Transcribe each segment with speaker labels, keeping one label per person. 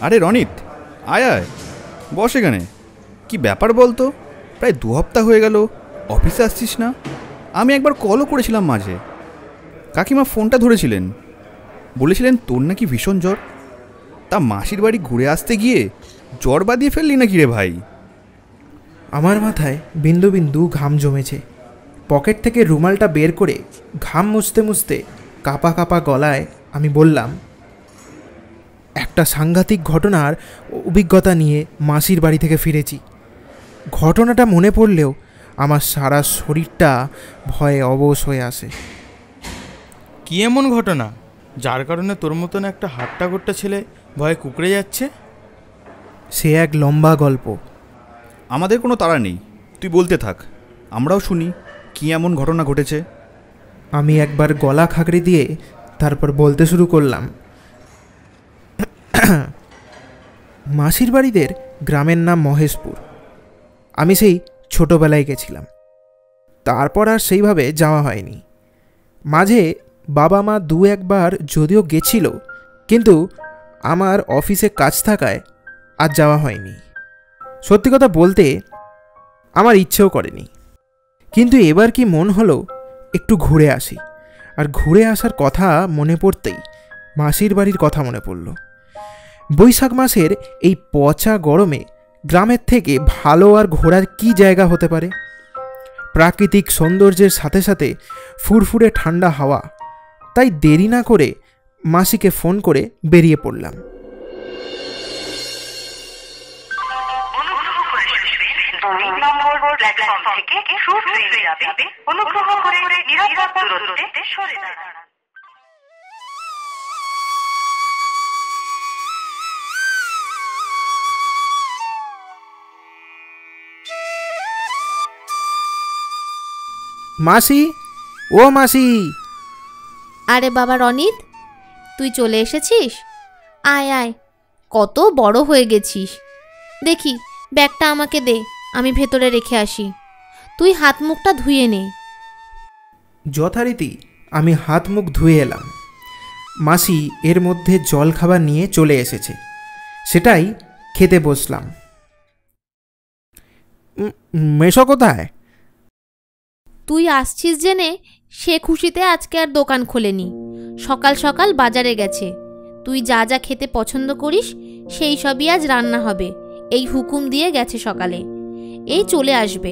Speaker 1: আরে রনিত, আয় আয়, বস এখানে। কি ব্যাপার বলতো? প্রায় 2 সপ্তাহ হয়ে গেল অফিসে আসছিস না। আমি একবার কলও করেছিলাম মাঝে। কাকিমা ফোনটা ধরেছিলেন, বলেছিলেন তোর নাকি ভীষণ জ্বর। তা মাসির বাড়ি ঘুরে আসতে গিয়ে জ্বর বাঁধিয়ে ফেললি নাকি রে ভাই?
Speaker 2: আমার মাথায় বিন্দু বিন্দু ঘাম জমেছে। পকেট থেকে রুমালটা বের করে ঘাম মুছতে মুছতে কাঁপা কাঁপা গলায় আমি বললাম, একটা সাংঘাতিক ঘটনার অভিজ্ঞতা নিয়ে মাসির বাড়ি থেকে ফিরেছি। ঘটনাটা মনে পড়লেও আমার সারা শরীরটা ভয়ে অবশ হয়ে আসে।
Speaker 3: কি এমন ঘটনা যার কারণে তোর মতন একটা হাট্টা গোট্টা ছেলে ভয়ে কুকড়ে যাচ্ছে?
Speaker 2: সে এক লম্বা গল্প।
Speaker 1: আমাদের কোনো তাড়া নেই, তুই বলতে থাক, আমরাও শুনি কি এমন ঘটনা ঘটেছে।
Speaker 2: আমি একবার গলা খাঁকড়ে দিয়ে তারপর বলতে শুরু করলাম। মাসির বাড়িদের গ্রামের নাম মহেশপুর। আমি সেই ছোটোবেলায় গেছিলাম, তারপর আর সেইভাবে যাওয়া হয়নি। মাঝে বাবা মা 2-1বার যদিও গেছিল, কিন্তু আমার অফিসে কাজ থাকায় আর যাওয়া হয়নি। সত্যি কথা বলতে আমার ইচ্ছেও করেনি, কিন্তু এবার কি মন হলো একটু ঘুরে আসি। আর ঘুরে আসার কথা মনে পড়তেই মাসির বাড়ির কথা মনে পড়ল। বৈশাখ মাসের এই পচা গরমে গ্রামের থেকে ভালো আর ঘোরার কি জায়গা হতে পারে? প্রাকৃতিক সৌন্দর্যের সাথে সাথে ফুরফুরে ঠান্ডা হাওয়া। তাই দেরি না করে মাসিকে ফোন করে বেরিয়ে পড়লাম। মাসি, ও মাসি।
Speaker 4: আরে বাবা রনিত, তুই চলে এসেছিস? আয় আয়, কত বড় হয়ে গেছিস। দেখি ব্যাগটা আমাকে দে, আমি ভেতরে রেখে আসি। তুই হাত মুখটা ধুয়ে নে।
Speaker 2: যথারীতি আমি হাত মুখ ধুয়ে এলাম। মাসি এর মধ্যে জল খাবার নিয়ে চলে এসেছে, সেটাই খেতে বসলাম। মেশো কোথায়?
Speaker 4: তুই আসছিস জেনে সে খুশিতে আজকে আর দোকান খোলেনি। সকাল সকাল বাজারে গেছে। তুই যা যা খেতে পছন্দ করিস সেই সবই আজ রান্না হবে, এই হুকুম দিয়ে গেছে সকালে। এই চলে আসবে।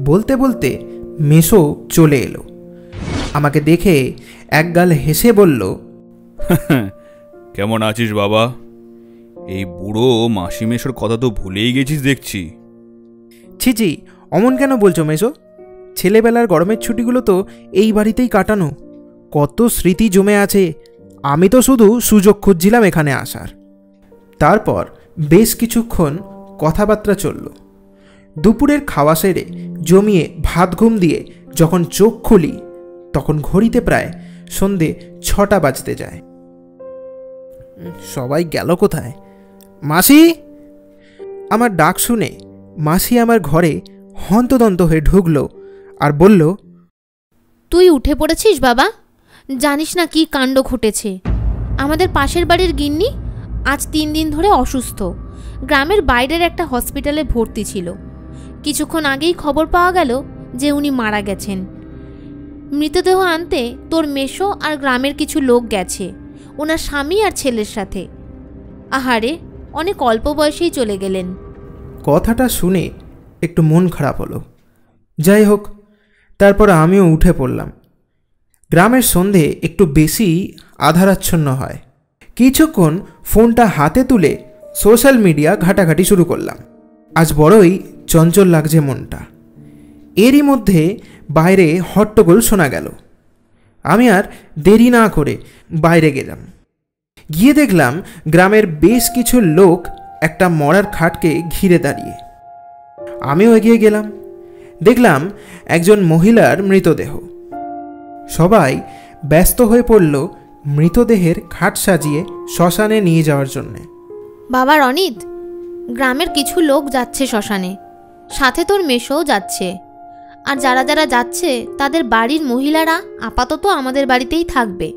Speaker 2: বলতে বলতে মেশো চলে এলো। আমাকে দেখে একগাল হেসে বলল,
Speaker 1: কেমন আছিস বাবা? এই বুড়ো মাসি মেশোর কথা তো ভুলেই গেছিস দেখছি।
Speaker 2: ছি, অমন কেন বলছো মেশো? ছেলেবেলার গরমের ছুটিগুলো তো এই বাড়িতেই কাটানো। কত স্মৃতি জমে আছে। আমি তো শুধু সুযোগ খুঁজছিলাম এখানে আসার। তারপর বেশ কিছুক্ষণ কথাবার্তা চলল। দুপুরের খাওয়া সেরে জমিয়ে ভাত ঘুম দিয়ে যখন চোখ খুলি তখন ঘড়িতে প্রায় সন্ধে 6টা বাজতে যায়। সবাই গেল কোথায়? মাসি! আমার ডাক শুনে মাসি আমার ঘরে হন্তদন্ত হয়ে ঢুকলো আর বলল,
Speaker 4: তুই উঠে পড়েছিস বাবা? জানিস না কি কাণ্ড ঘটেছে? আমাদের পাশের বাড়ির গিন্নি আজ 3 দিন ধরে অসুস্থ। গ্রামের বাইরের একটা হসপিটালে ভর্তি ছিল। কিছুক্ষণ আগেই খবর পাওয়া গেল যে উনি মারা গেছেন। মৃতদেহ আনতে তোর মেশো আর গ্রামের কিছু লোক গেছে। ওনার স্বামী আর ছেলের সাথে। আহারে, অনেক অল্প বয়সেই চলে গেলেন।
Speaker 2: কথাটা শুনে একটু মন খারাপ হলো। যাই হোক, তারপর আমিও উঠে পড়লাম। গ্রামের সন্ধে একটু বেশি আধারাচ্ছন্ন হয়। কিছুক্ষণ ফোনটা হাতে তুলে সোশ্যাল মিডিয়া ঘাটাঘাটি শুরু করলাম। আজ বড়ই চঞ্চল লাগছে মনটা। এরই মধ্যে বাইরে হট্টগোল শোনা গেল। আমি আর দেরি না করে বাইরে গেলাম। গিয়ে দেখলাম গ্রামের বেশ কিছু লোক একটা মরার খাটকে ঘিরে দাঁড়িয়ে। আমিও এগিয়ে গেলাম। দেখলাম একজন মহিলার মৃতদেহ। সবাই ব্যস্ত হয়ে পড়ল মৃতদেহের খাট সাজিয়ে শ্মশানে নিয়ে যাওয়ার জন্যে।
Speaker 4: বাবা রনিত, গ্রামের কিছু লোক যাচ্ছে শ্মশানে, সাথে তোর মেশোও যাচ্ছে। আর যারা যারা যাচ্ছে তাদের বাড়ির মহিলারা আপাতত আমাদের বাড়িতেই থাকবে।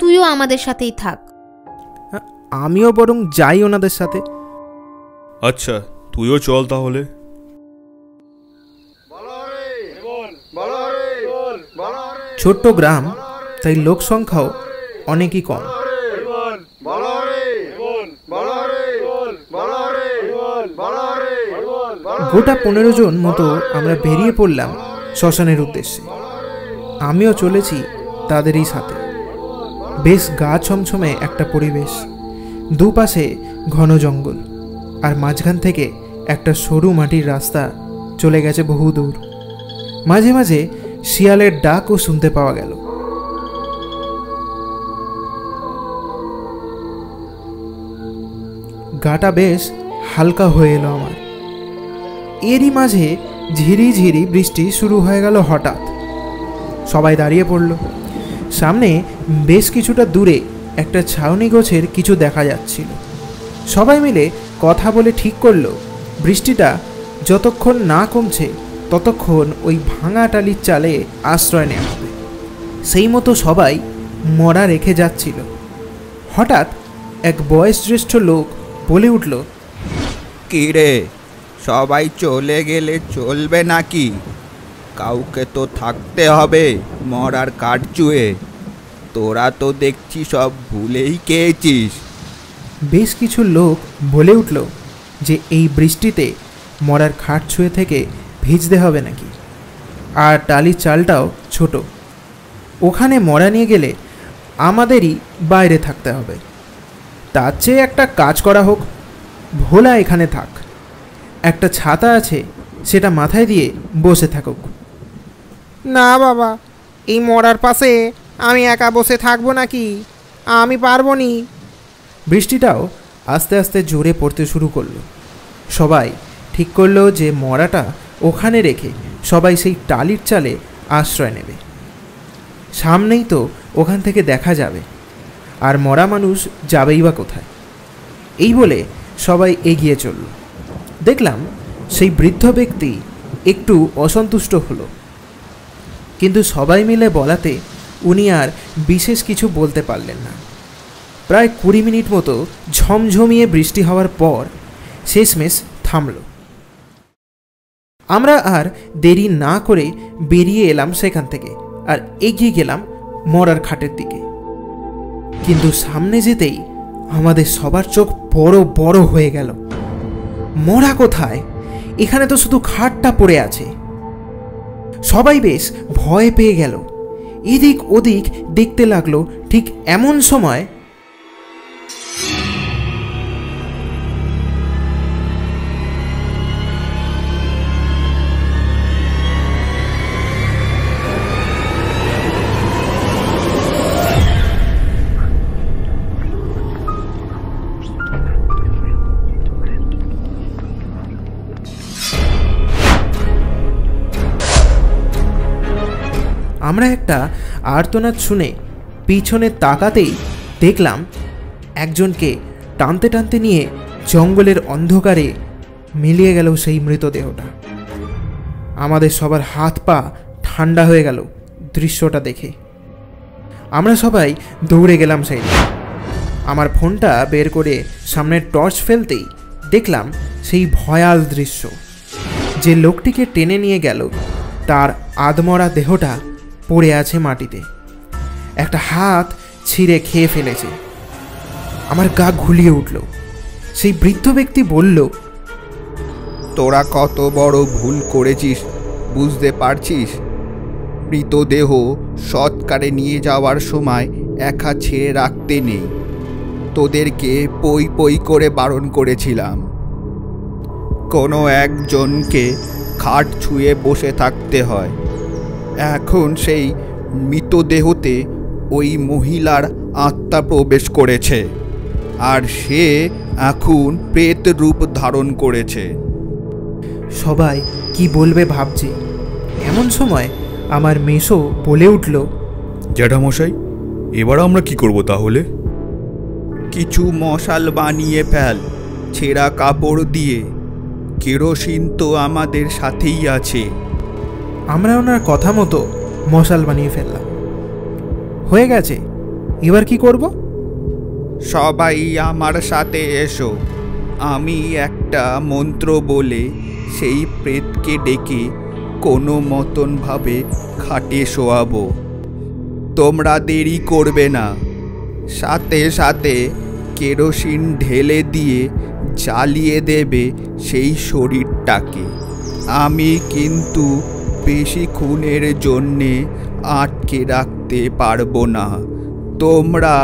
Speaker 4: তুইও আমাদের সাথেই থাক।
Speaker 2: আমিও বরং যাই ওনাদের সাথে।
Speaker 1: আচ্ছা, তুইও চল তাহলে।
Speaker 2: ছোট্ট গ্রাম, তাই লোক সংখ্যাও অনেকই কম। গোটা 15 জন মতো আমরা বেরিয়ে পড়লাম শ্মশানের উদ্দেশ্যে। আমিও চলেছি তাদেরই সাথে। বেশ গা ছমছমে একটা পরিবেশ। দুপাশে ঘন জঙ্গল, আর মাঝখান থেকে একটা সরু মাটির রাস্তা চলে গেছে বহু দূর। মাঝে মাঝে শিয়ালের ডাকও শুনতে পাওয়া গেল। গাটা বেশ হালকা হয়ে এলো আমার। এরই মাঝে ঝিরি ঝিরি বৃষ্টি শুরু হয়ে গেল হঠাৎ। সবাই দাঁড়িয়ে পড়ল। সামনে বেশ কিছুটা দূরে একটা ছাউনি গোছের কিছু দেখা যাচ্ছিল। সবাই মিলে কথা বলে ঠিক করলো বৃষ্টিটা যতক্ষণ না কমছে ততক্ষণ ওই ভাঙা টালির চালে আশ্রয় নেওয়া হবে। সেই মতো সবাই মরা রেখে যাচ্ছিল। হঠাৎ এক বয়সজ্যেষ্ঠ লোক বলে উঠল,
Speaker 5: কি রে, সবাই চলে গেলে চলবে নাকি? কাউকে তো থাকতে হবে মরার কাঠ চুয়ে। তোরা তো দেখছি সব ভুলেই খেয়েছিস।
Speaker 2: বেশ কিছু লোক বলে উঠল যে এই বৃষ্টিতে মরার খাট ছুঁয়ে থেকে ভিজতে হবে নাকি, আর টালির চালটাও ছোট, ওখানে মরা নিয়ে গেলে আমাদেরই বাইরে থাকতে হবে। তার চেয়ে একটা কাজ করা হোক, ভোলা এখানে থাক, একটা ছাতা আছে সেটা মাথায় দিয়ে বসে থাকুক।
Speaker 6: না বাবা, এই মরার পাশে আমি একা বসে থাকবো নাকি? আমি পারবো নি।
Speaker 2: বৃষ্টিটাও আস্তে আস্তে জোরে পড়তে শুরু করলো। সবাই ঠিক করলো যে মরাটা ওখানে রেখে সবাই সেই টালির চালে আশ্রয় নেবে। সামনেই তো ওখান থেকে দেখা যাবে, আর মরা মানুষ যাবেই বা কোথায়। এই বলে সবাই এগিয়ে চলল। দেখলাম সেই বৃদ্ধ ব্যক্তি একটু অসন্তুষ্ট হলো, কিন্তু সবাই মিলে বলাতে উনি আর বিশেষ কিছু বলতে পারলেন না। প্রায় 20 মিনিট মতো ঝমঝমিয়ে বৃষ্টি হওয়ার পর শেষমেশ থামল। আমরা আর দেরি না করে বেরিয়ে এলাম সেখান থেকে, আর এগিয়ে গেলাম মরার খাটের দিকে। কিন্তু সামনে যেতেই আমাদের সবার চোখ বড় বড় হয়ে গেল। মরা কোথায়? এখানে তো শুধু খাটটা পড়ে আছে। সবাই বেশ ভয় পেয়ে গেল। এদিক ওদিক দেখতে লাগলো। ঠিক এমন সময় আমরা একটা আর্তনাদ শুনে পিছনে তাকাতেই দেখলাম একজনকে টানতে টানতে নিয়ে জঙ্গলের অন্ধকারে মিলিয়ে গেল সেই মৃতদেহটা। আমাদের সবার হাত পা ঠান্ডা হয়ে গেল দৃশ্যটা দেখে। আমরা সবাই দৌড়ে গেলাম সেই দিকে। আমার ফোনটা বের করে সামনের টর্চ ফেলতেই দেখলাম সেই ভয়াল দৃশ্য। যে লোকটিকে টেনে নিয়ে গেল তার আধমরা দেহটা পড়ে আছে মাটিতে। একটা হাত ছিঁড়ে খেয়ে ফেলেছে। আমার গা ঘুলিয়ে উঠল। সেই বৃদ্ধ ব্যক্তি বলল,
Speaker 5: তোরা কত বড় ভুল করেছিস বুঝতে পারছিস? মৃতদেহ সৎকারে নিয়ে যাওয়ার সময় একা ছেড়ে রাখতে নেই। তোদেরকে পই পই করে বারণ করেছিলাম। কোনো একজনকে খাট ছুঁয়ে বসে থাকতে হয়। এখন সেই মৃতদেহতে ওই মহিলার আত্মা প্রবেশ করেছে, আর সে এখন প্রেত রূপ ধারণ করেছে।
Speaker 2: সবাই কি বলবে ভাবছে। এমন সময় আমার মেসো বলে উঠল,
Speaker 1: জ্যাঠামশাই, এবার আমরা কি করব তাহলে?
Speaker 5: কিছু মশাল বানিয়ে ফেল ছেঁড়া কাপড় দিয়ে। কেরোসিন তো আমাদের সাথেই আছে।
Speaker 2: আমরা ওনার কথা মতো মশাল বানিয়ে ফেললাম। হয়ে গেছে, এবার কি করব?
Speaker 5: সবাই আমার সাথে এসো। আমি একটা মন্ত্র বলে সেই প্রেতকে ডেকে কোনো মতনভাবে খাটে শোয়াবো। তোমরা দেরি করবে না। সাথে সাথে কেরোসিন ঢেলে দিয়ে জ্বালিয়ে দেবে সেই শরীরটাকে। আমি কিন্তু বেশিক্ষণের জন্যে আটকে রাখতে পারবো না। তোমরা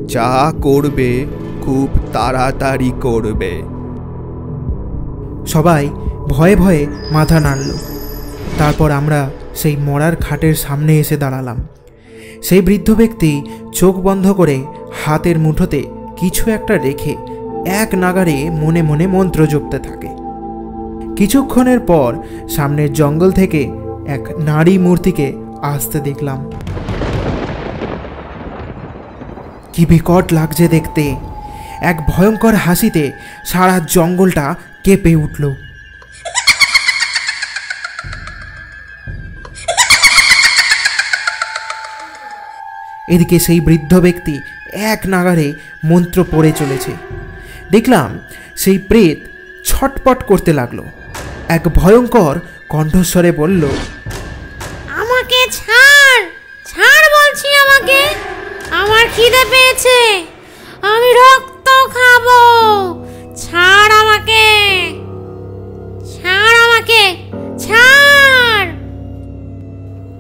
Speaker 5: যা করবে খুব তাড়াতাড়ি করবে।
Speaker 2: সবাই ভয়ে ভয়ে মাথা নাড়ল। তারপর আমরা সেই মরার খাটের সামনে এসে দাঁড়ালাম। সেই বৃদ্ধ ব্যক্তি চোখ বন্ধ করে হাতের মুঠোতে কিছু একটা রেখে এক নাগাড়ে মনে মনে মন্ত্র জপতে থাকে। কিছুক্ষণের পর সামনের জঙ্গল থেকে এক নারী মূর্তিকে আসতে দেখলাম। কি বিকট লাগছে দেখতে। এক ভয়ঙ্কর হাসিতে সারা জঙ্গলটা কেঁপে উঠল। এদিকে সেই বৃদ্ধ ব্যক্তি এক নাগাড়ে মন্ত্র পড়ে চলেছে। দেখলাম সেই প্রেত ছটপট করতে লাগলো। এক ভয়ঙ্কর কণ্ঠস্বরে বলল,
Speaker 4: আমাকে ছাড়, ছাড় বলছি আমাকে। আমার খিদে পেয়েছে, আমি রক্ত খাবো। ছাড় আমাকে, ছাড় আমাকে, ছাড়।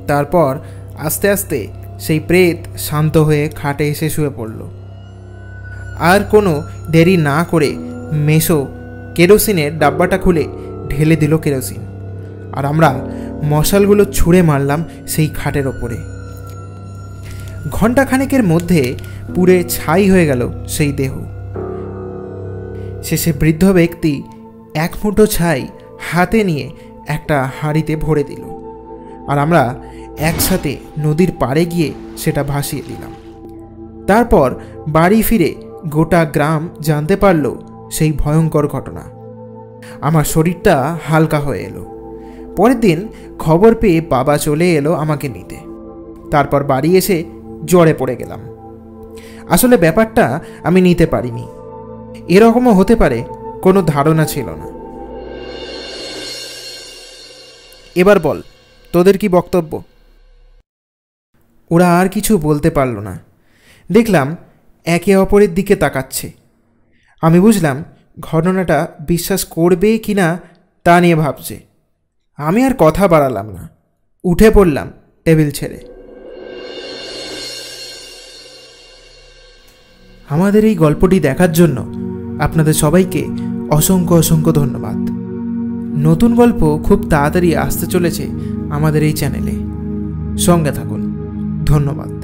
Speaker 2: তারপর আস্তে আস্তে সেই প্রেত শান্ত হয়ে খাটে এসে শুয়ে পড়ল। আর কোনো দেরি না করে মেসো কেরোসিনের ডাব্বাটা খুলে ঢেলে দিল কেরোসিন, আর আমরা মশালগুলো ছুঁড়ে মারলাম সেই খাটের ওপরে। ঘণ্টাখানেকের মধ্যে পুড়ে ছাই হয়ে গেল সেই দেহ। শেষে বৃদ্ধ ব্যক্তি এক মুঠো ছাই হাতে নিয়ে একটা হাঁড়িতে ভরে দিল, আর আমরা একসাথে নদীর পাড়ে গিয়ে সেটা ভাসিয়ে দিলাম। তারপর বাড়ি ফিরে গোটা গ্রাম জানতে পারল সেই ভয়ঙ্কর ঘটনা। আমার শরীরটা হালকা হয়ে এলো। পরের দিন খবর পেয়ে বাবা চলে এলো আমাকে নিতে। তারপর বাড়ি এসে জ্বরে পড়ে গেলাম। আসলে ব্যাপারটা আমি নিতে পারিনি। এরকমও হতে পারে কোনো ধারণা ছিল না। এবার বল, তোদের কি বক্তব্য? ওরা আর কিছু বলতে পারল না। দেখলাম একে অপরের দিকে তাকাচ্ছে। আমি বুঝলাম ঘটনাটা বিশ্বাস করবে কি না তা নিয়ে ভাবছে। আমি আর কথা বাড়ালাম না, উঠে পড়লাম টেবিল ছেড়ে। আমাদের এই গল্পটি দেখার জন্য আপনাদের সবাইকে অসংখ্য অসংখ্য ধন্যবাদ। নতুন গল্প খুব তাড়াতাড়ি আসতে চলেছে আমাদের এই চ্যানেলে। সঙ্গে থাকুন। ধন্যবাদ।